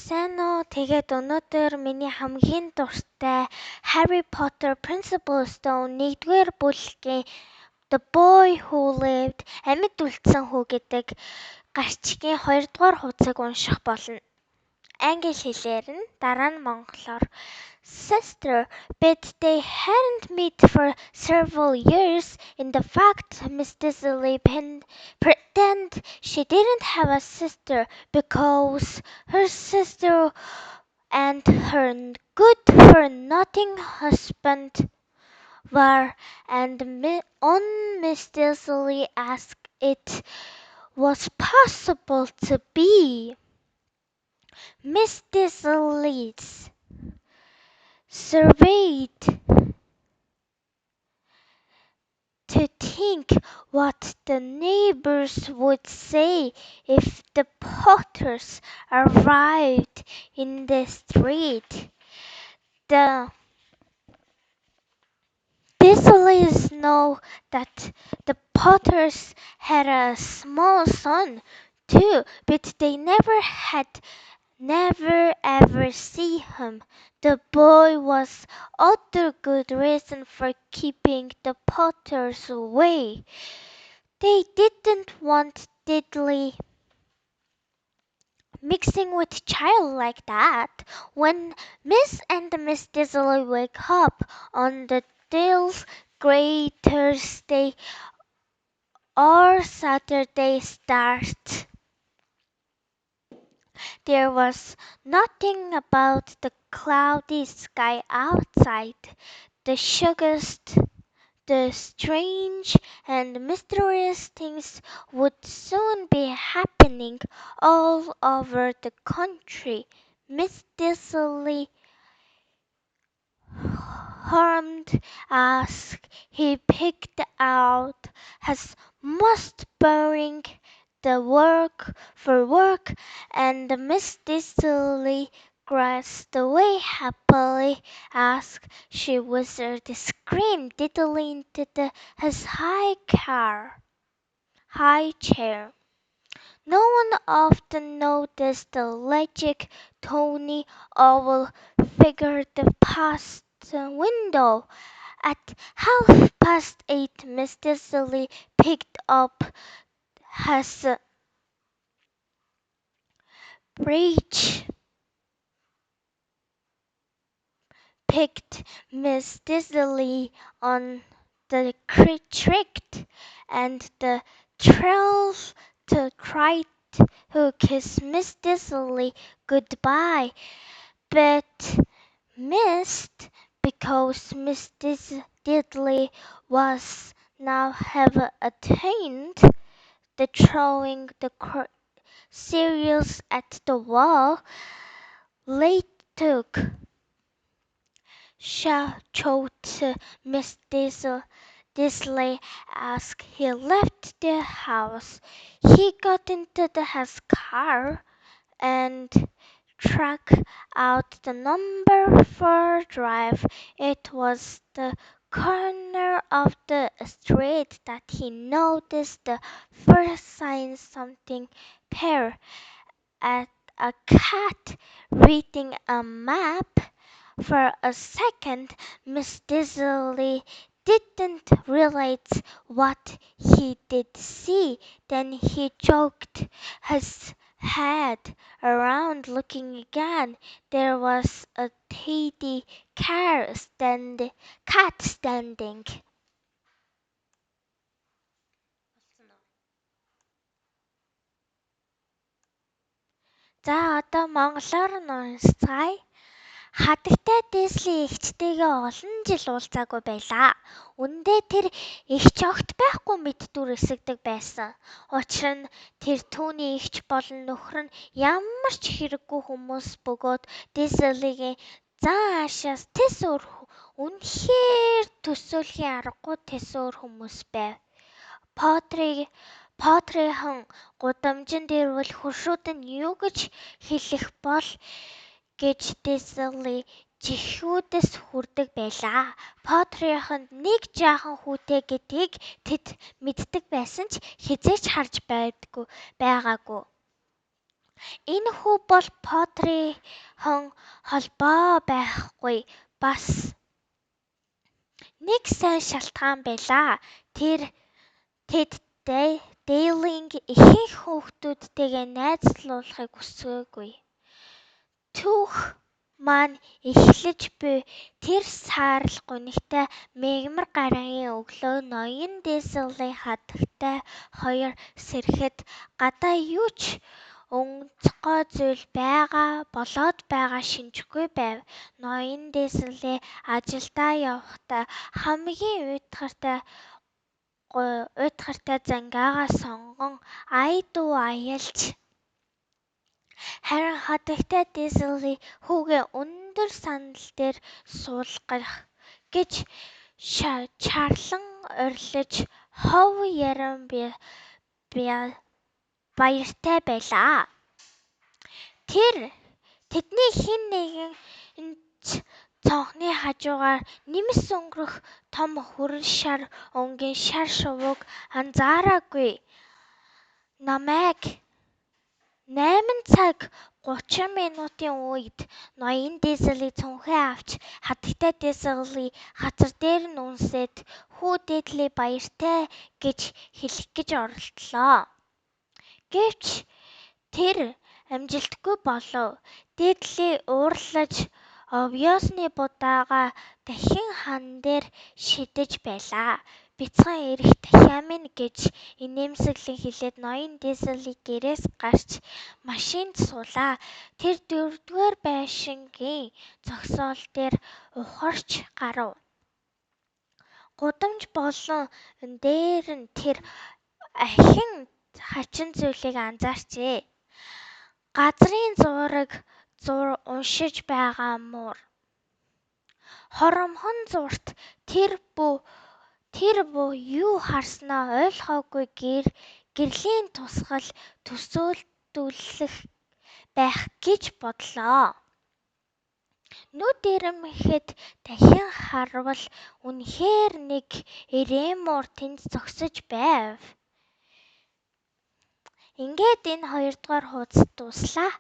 Сайн уу? Тэгээд өнөөдөр миний хамгийн дуртай Harry Potter Principal Stone 1-р бүлгийн The Boy Who Lived амьд үлдсэн хүү гэдэг гарчгийн 2-р хуудсыг унших болно. Англи хэлээр нь дараа нь монголоор Sister, but they hadn't met for several years. In the fact, Miss Disley pretended she didn't have a sister because her sister and her good-for-nothing husband were, and on Miss Disley asked it was possible to be. Miss Disley's surveyed to think what the neighbors would say if the Potters arrived in the street. The Disleys know that the Potters had a small son too, but they never ever see him. The boy was other good reason for keeping the Potters away. They didn't want Diddley mixing with child like that. When Miss and Miss Disley wake up on the Dale's Grey Thursday or Saturday start, there was nothing about the cloudy sky outside. The strange and mysterious things would soon be happening all over the country. Miss Disley hummed as he picked out his most boring the work, and Miss Disley glanced away happily as she whistled the scream diddly into his high chair. No one often noticed the logic Tony Owl figured past the window. At 8:30, Miss Disley picked up his breech, picked Miss Disley on the cricket, and the trails to try to kiss Miss Disley goodbye, but missed because Miss Disley was now have attained the throwing the cereals at the wall. Late took shouted Miss Disley as he left the house. He got into his car and struck out the number 4 drive. It was the corner of the street that he noticed the first sign something pear at a cat reading a map. For a second, Miss Disley didn't realize what he did see. Then he jerked his head around looking again. There was a teddy cat standing. За одоо монголоор нь уншицгаая. Хатагтай Дисли эгчтэйгээ олон жил уулзаагүй байлаа. Үндэ тэр эгч огт байхгүй мэддүр эсэгдэг байсан. Учир нь тэр түүний эгч болон нөхөр нь ямар ч хэрэггүй хүмүүс бөгөөд Дислигийн зан аашаас үнэхээр төсөөлхийн аргагүй тэсөөр хүмүүс байв. Поттерийн гудамжинд ирвэл хөршүүд нь юу гэж хэлэх бол гэж Дислей жихүүдээс хүрдэг байлаа. Поттерийн нэг жаахан хүүтэй гэдгийг тэд мэддэг байсан ч хэзээ ч харж байгаагүй. Энэхүү бол Поттерийн холбоо байхгүй бас нэг сайн шалтгаан байлаа. Тэд Дейлийн ихэнх хүүхдүүдтэйгээ найзлуулахыг хүсээгүй. Түүх маань эхлэж буй тэр саарал гунигтай мегмар гарагийн өглөө ноён Дизлийн хатагтай хоёр сэрэхэд гадаа юу ч онцгой зүйл болоод байгаа шинжгүй байв. Ноён Дизли ажилдаа явахдаа хамгийн уйтгартай зангаагаа сонгон ая дуу аялж, харин хатагтай Дизли хүүгээ өндөр сандал дээр суулгах гэж чарлан урилж хов яран баяртай байлаа. Тэдний хэн нэгэн цонхны хажуугаар нэмс өнгөрөх том хүрэн шар өнгийн шар шувууг анзаараагүй. Намайг 8:30 үед ноён Дизли цүнхээ авч хатагтай Дизли газар дээр нь үнсээд "Хүү Дидли баяртай" гэж хэлэх гэж оролдлоо. Гэвч тэр амжилтгүй болов. Дидли уурлаж овёсны будаагаа дахин хан дээр шидэж байлаа. "Бяцхан ирэх дахиа минь" гэж инээмсэглэн хэлээд ноён Дизли гэрээс гарч машинд суулаа. Тэр 4-р байшингийн зогсоол дээр ухарч гарав. Гудамж болон дээр нь тэр ахин хачин зүйлийг анзаарчээ. Газрын зураг уншиж байгаа муур. Хоромхон зурагт тэр бүү юу харснаа ойлгоогүй гэрлийн тусгал төсөөлөх байх гэж бодлоо. Нүд ирмэхэд дахин харвал үнэхээр нэг эрээн муур тэнд зогсож байв. Ингээд энэ 2-р хуудас дуслаа.